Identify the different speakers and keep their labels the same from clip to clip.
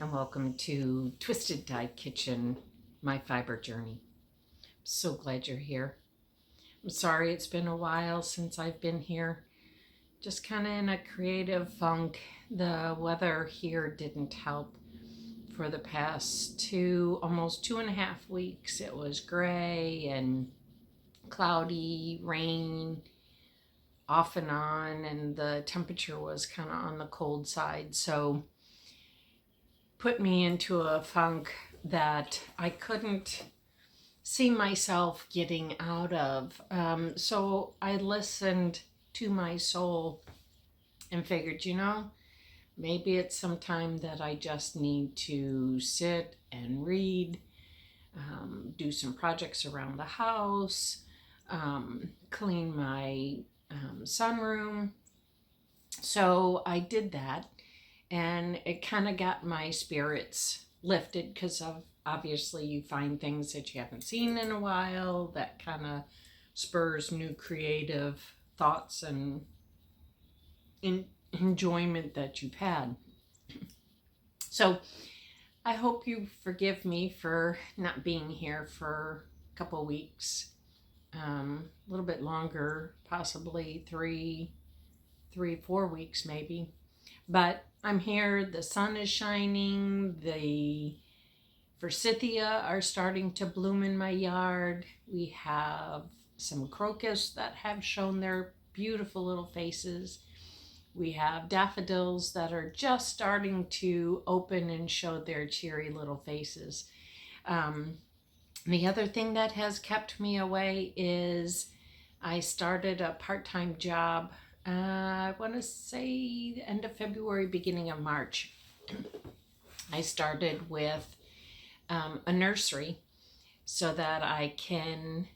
Speaker 1: and welcome to Twisted Dye Kitchen, my fiber journey. I'm so glad you're here. I'm sorry it's been a while since I've been here. Just kind of in a creative funk. The weather here didn't help for the past almost 2.5 weeks. It was gray and cloudy, rain off and on, and the temperature was kind of on the cold side. So put me into a funk that I couldn't see myself getting out of. So I listened to my soul and figured, maybe it's some time that I just need to sit and read, do some projects around the house, clean my sunroom. So I did that. And it kind of got my spirits lifted because obviously you find things that you haven't seen in a while that kind of spurs new creative thoughts and enjoyment that you've had. So I hope you forgive me for not being here for a couple weeks, a little bit longer, possibly 4 weeks maybe. But I'm here, the sun is shining, the forsythia are starting to bloom in my yard. We have some crocus that have shown their beautiful little faces. We have daffodils that are just starting to open and show their cheery little faces. The other thing that has kept me away is I started a part-time job. I want to say the end of February, beginning of March. I started with a nursery so that I can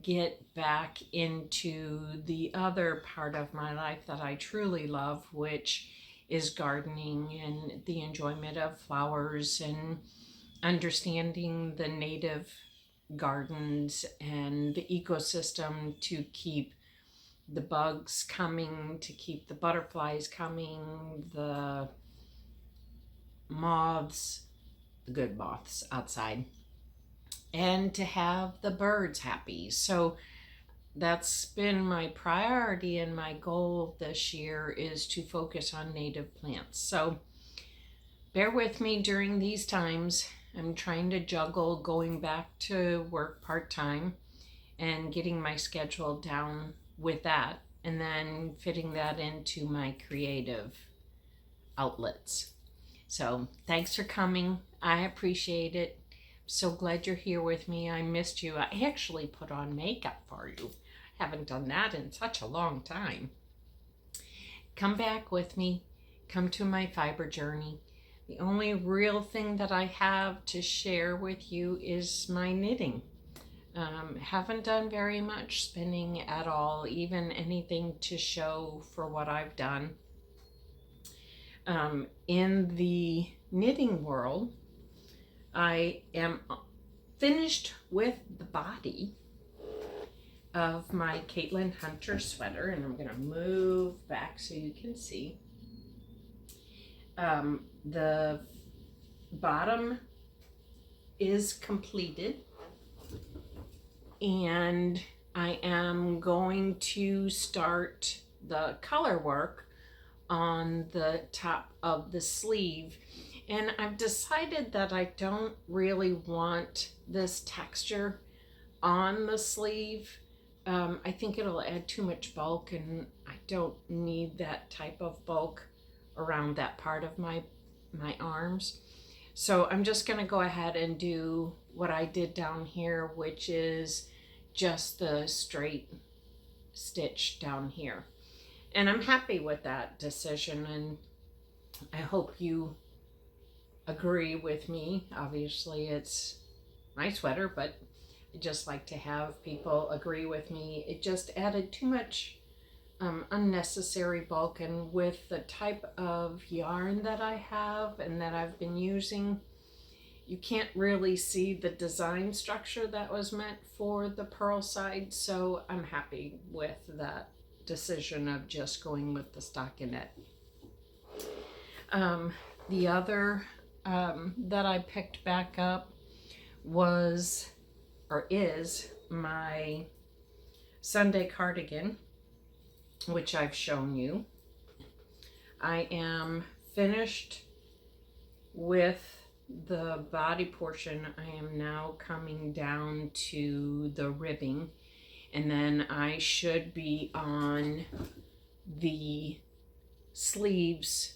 Speaker 1: get back into the other part of my life that I truly love, which is gardening and the enjoyment of flowers and understanding the native gardens and the ecosystem to keep the bugs coming, to keep the butterflies coming, the moths, the good moths outside, and to have the birds happy. So that's been my priority, and my goal this year is to focus on native plants. So bear with me during these times. I'm trying to juggle going back to work part-time and getting my schedule down with that, and then fitting that into my creative outlets. So thanks for coming. I appreciate it. So glad you're here with me. I missed you. I actually put on makeup for you. Haven't done that in such a long time. Come back with me. Come to my fiber journey. The only real thing that I have to share with you is my knitting. Haven't done very much spinning at all, even anything to show for what I've done. In the knitting world, I am finished with the body of my Caitlin Hunter sweater, and I'm going to move back so you can see. The bottom is completed, and I am going to start the color work on the top of the sleeve. And I've decided that I don't really want this texture on the sleeve. I think it'll add too much bulk, and I don't need that type of bulk around that part of my arms. So I'm just going to go ahead and do what I did down here, which is just the straight stitch down here. And I'm happy with that decision, and I hope you agree with me. Obviously it's my sweater, but I just like to have people agree with me. It just added too much unnecessary bulk, and with the type of yarn that I have and that I've been using, you can't really see the design structure that was meant for the purl side. So I'm happy with that decision of just going with the stockinette. The other that I picked back up was, or is, my Sunday cardigan, which I've shown you. I am finished with the body portion. I am now coming down to the ribbing, and then I should be on the sleeves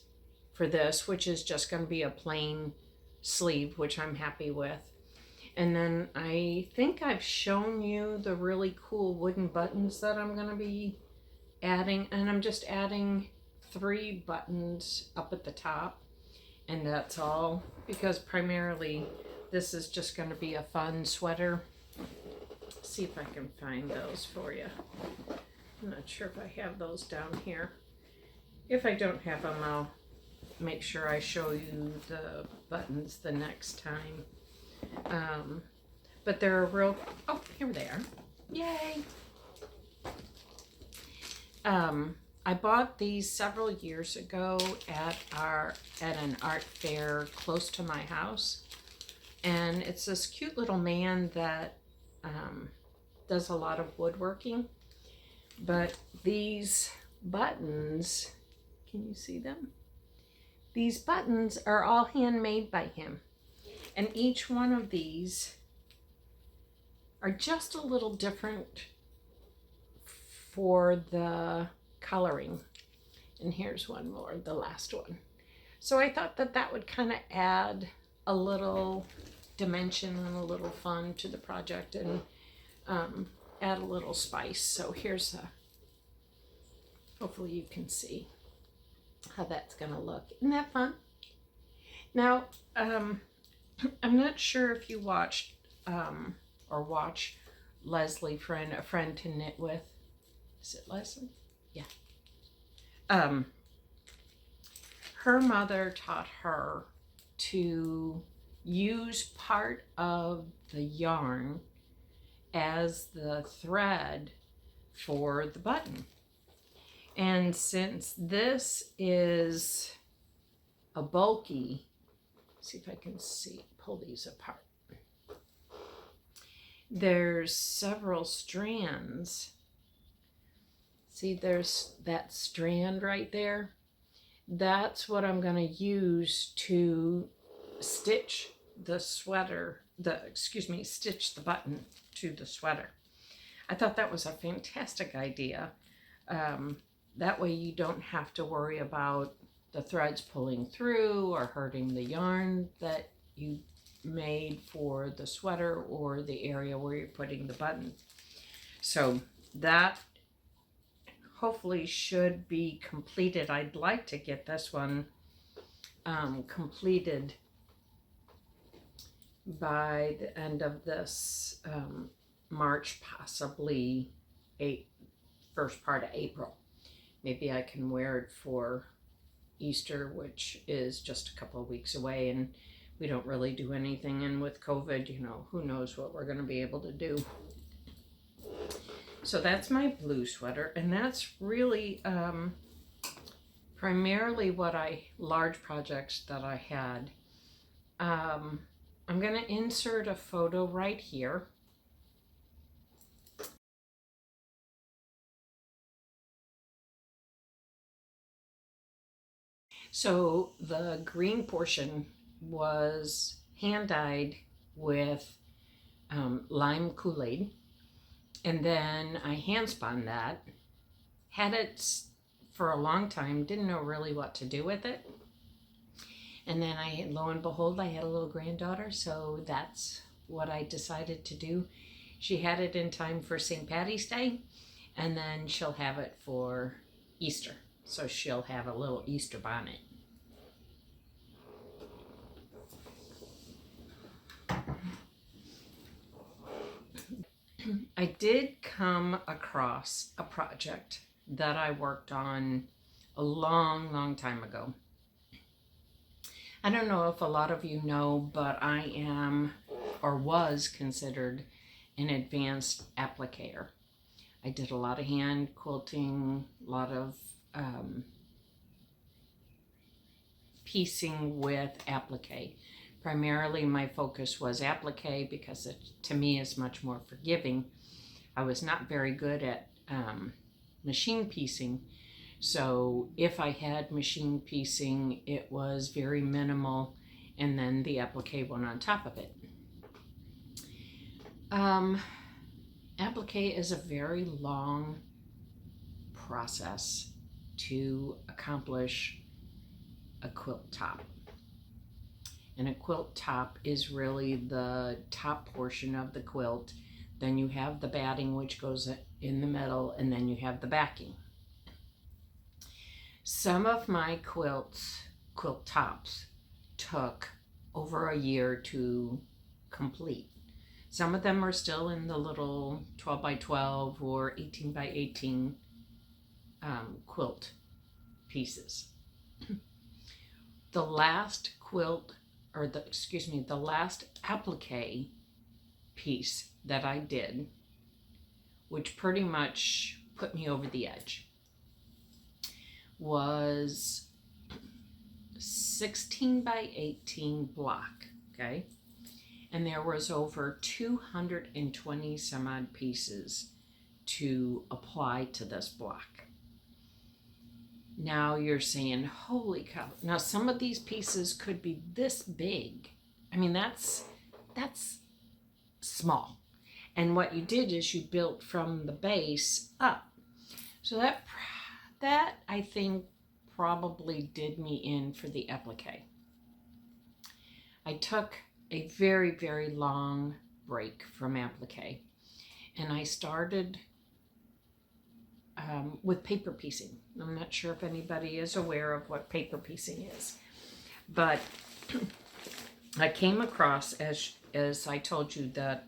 Speaker 1: for this, which is just going to be a plain sleeve, which I'm happy with. And then I think I've shown you the really cool wooden buttons that I'm going to be adding, and I'm just adding 3 buttons up at the top, and that's all, because primarily this is just going to be a fun sweater. Let's see if I can find those for you. I'm not sure if I have those down here. If I don't have them, I'll make sure I show you the buttons the next time. But they're a real, oh, here they are. Yay! I bought these several years ago at an art fair close to my house, and it's this cute little man that does a lot of woodworking. But these buttons, can you see them? These buttons are all handmade by him, and each one of these are just a little different for the coloring. And here's one more, the last one. So I thought that that would kind of add a little dimension and a little fun to the project, and add a little spice. So here's hopefully you can see how that's gonna look. Isn't that fun? Now, I'm not sure if you watched or watch Leslie Friend, A Friend to Knit With. Is it Leslie? Yeah. Her mother taught her to use part of the yarn as the thread for the button. And since this is a bulky, see if I can pull these apart. There's several strands. See, there's that strand right there. That's what I'm going to use to stitch the sweater, stitch the button to the sweater. I thought that was a fantastic idea. That way you don't have to worry about the threads pulling through or hurting the yarn that you made for the sweater or the area where you're putting the button. So that hopefully should be completed. I'd like to get this one completed by the end of this March, possibly first part of April. Maybe I can wear it for Easter, which is just a couple of weeks away, and we don't really do anything. And with COVID, you know, who knows what we're going to be able to do. So that's my blue sweater, and that's really primarily large projects that I had. I'm going to insert a photo right here. So the green portion was hand dyed with lime Kool-Aid, and then I hand spun that, had it for a long time, didn't know really what to do with it, and then lo and behold, I had a little granddaughter, so that's what I decided to do. She had it in time for St. Patty's Day, and then she'll have it for Easter. So she'll have a little Easter bonnet. I did come across a project that I worked on a long, long time ago. I don't know if a lot of you know, but I am, or was considered, an advanced applicator. I did a lot of hand quilting, a lot of piecing with applique. Primarily my focus was applique because it to me is much more forgiving. I was not very good at machine piecing, so if I had machine piecing, it was very minimal, and then the applique went on top of it. Applique is a very long process to accomplish a quilt top. And a quilt top is really the top portion of the quilt. Then you have the batting, which goes in the middle, and then you have the backing. Some of my quilt tops took over a year to complete. Some of them are still in the little 12 by 12 or 18 by 18 quilt pieces. The last the last applique piece that I did, which pretty much put me over the edge, was 16 by 18 block, okay? And there was over 220 some odd pieces to apply to this block. Now you're saying, holy cow. Now some of these pieces could be this big. I mean, that's small. And what you did is you built from the base up. So that I think probably did me in for the applique. I took a very, very long break from applique, and I started with paper piecing. I'm not sure if anybody is aware of what paper piecing is, but I came across, as I told you, that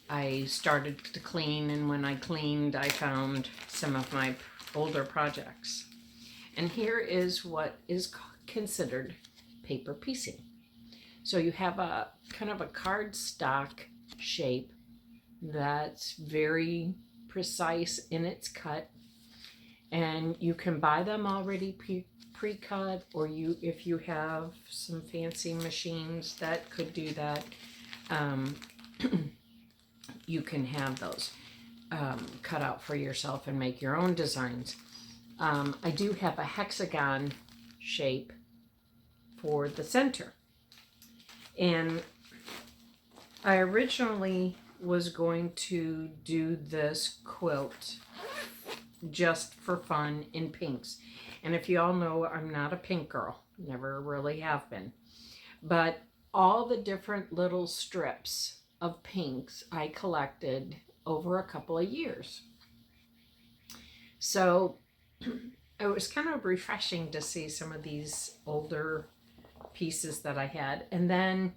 Speaker 1: I started to clean, and when I cleaned, I found some of my older projects. And here is what is considered paper piecing. So you have a kind of a cardstock shape that's very precise in its cut, and you can buy them already pre-cut, or if you have some fancy machines that could do that, you can have those cut out for yourself and make your own designs. I do have a hexagon shape for the center, and I originally was going to do this quilt just for fun in pinks. And if you all know, I'm not a pink girl, never really have been, but all the different little strips of pinks I collected over a couple of years. So it was kind of refreshing to see some of these older pieces that I had. And then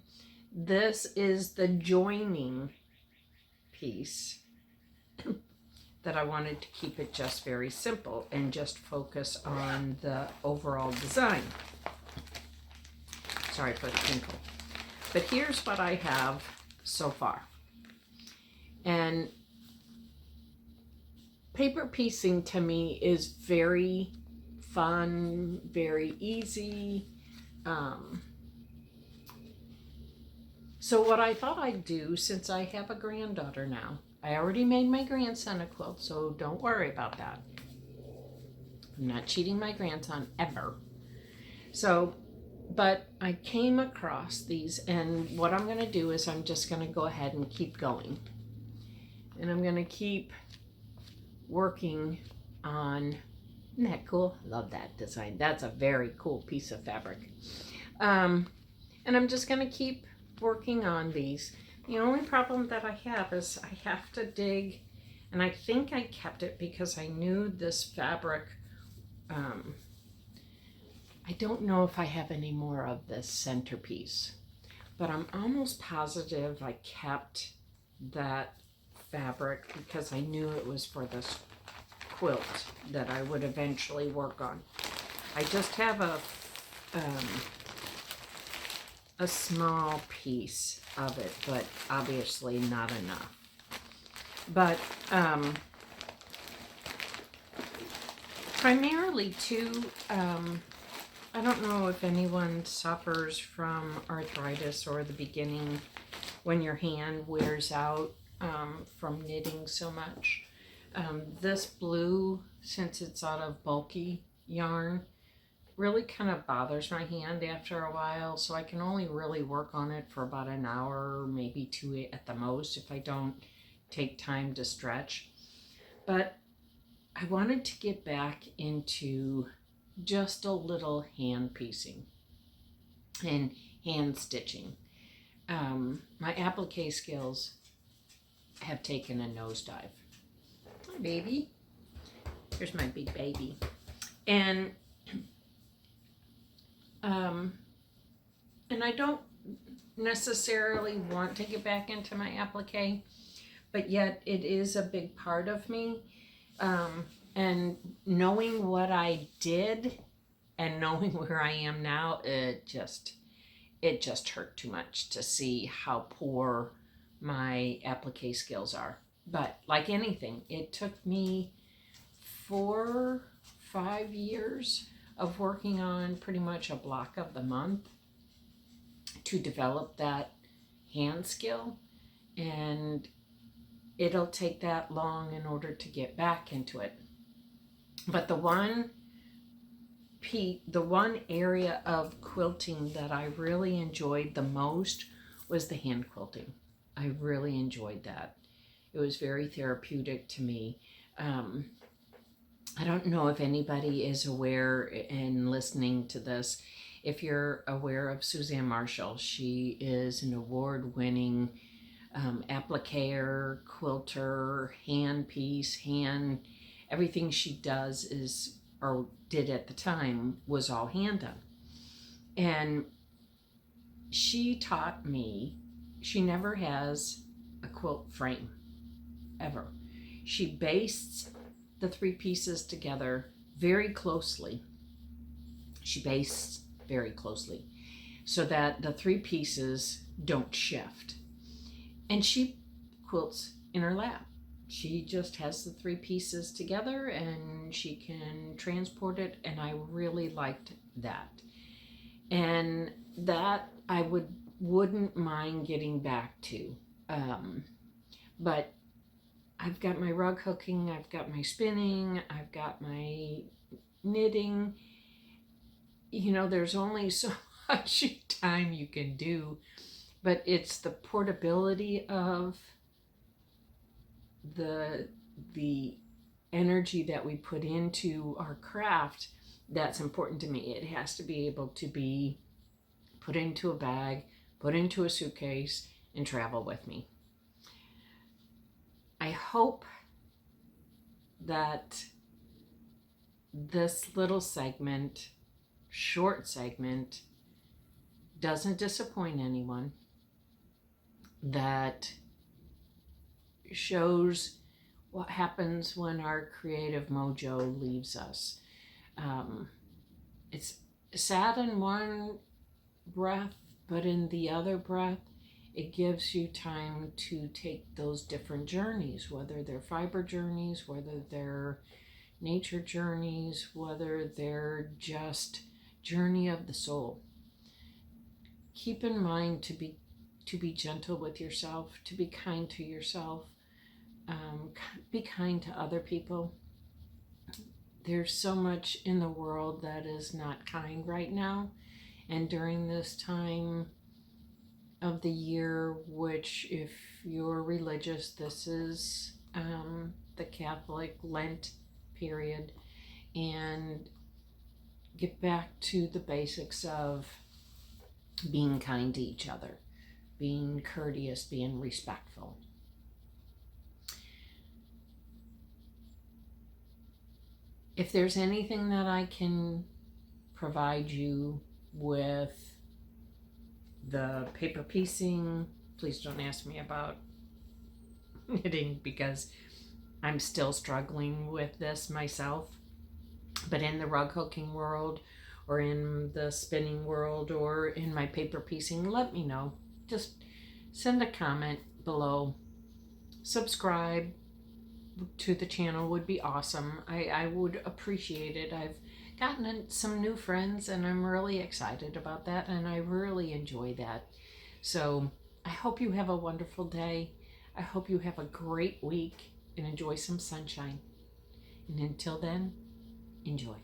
Speaker 1: this is the joining piece that I wanted to keep it just very simple and just focus on the overall design. Sorry for the tinkle. But here's what I have so far. And paper piecing to me is very fun, very easy. So what I thought I'd do, since I have a granddaughter now, I already made my grandson a quilt, so don't worry about that. I'm not cheating my grandson ever. So, but I came across these, and what I'm going to do is I'm just going to go ahead and keep going. And I'm going to keep working on, isn't that cool? Love that design. That's a very cool piece of fabric. And I'm just going to keep working on these. The only problem that I have is I have to dig, and I think I kept it because I knew this fabric. I don't know if I have any more of this centerpiece, but I'm almost positive I kept that fabric because I knew it was for this quilt that I would eventually work on. I just have a small piece of it, but obviously not enough. But primarily too, I don't know if anyone suffers from arthritis or the beginning when your hand wears out from knitting so much. This blue, since it's out of bulky yarn, really kind of bothers my hand after a while, so I can only really work on it for about an hour, maybe 2 at the most, if I don't take time to stretch. But I wanted to get back into just a little hand piecing and hand stitching. My applique skills have taken a nosedive. Hi, baby. Here's my big baby. And I don't necessarily want to get back into my applique, but yet it is a big part of me. And knowing what I did and knowing where I am now, it just hurt too much to see how poor my applique skills are. But like anything, it took me 4-5 years of working on pretty much a block of the month to develop that hand skill, and it'll take that long in order to get back into it. But the one area of quilting that I really enjoyed the most was the hand quilting. I really enjoyed that. It was very therapeutic to me. I don't know if anybody is aware and listening to this, if you're aware of Suzanne Marshall. She is an award-winning appliquer, quilter, hand piece, everything she does is, or did at the time, was all hand done. And she taught me, she never has a quilt frame, ever. She bastes the 3 pieces together very closely. She bastes very closely so that the 3 pieces don't shift. And she quilts in her lap. She just has the 3 pieces together and she can transport it, and I really liked that. And that I wouldn't mind getting back to. But I've got my rug hooking, I've got my spinning, I've got my knitting. You know, there's only so much time you can do, but it's the portability of the energy that we put into our craft that's important to me. It has to be able to be put into a bag, put into a suitcase, and travel with me. I hope that this little segment, short segment, doesn't disappoint anyone, that shows what happens when our creative mojo leaves us. It's sad in one breath, but in the other breath, it gives you time to take those different journeys, whether they're fiber journeys, whether they're nature journeys, whether they're just journey of the soul. Keep in mind to be gentle with yourself, to be kind to yourself, be kind to other people. There's so much in the world that is not kind right now, and during this time of the year, which if you're religious, this is the Catholic Lent period, and get back to the basics of being kind to each other, being courteous, being respectful. If there's anything that I can provide you with the paper piecing, please don't ask me about knitting because I'm still struggling with this myself. But in the rug hooking world, or in the spinning world, or in my paper piecing, let me know. Just send a comment below, subscribe, to the channel would be awesome. I would appreciate it. I've gotten some new friends and I'm really excited about that, and I really enjoy that. So I hope you have a wonderful day. I hope you have a great week and enjoy some sunshine. And until then, enjoy.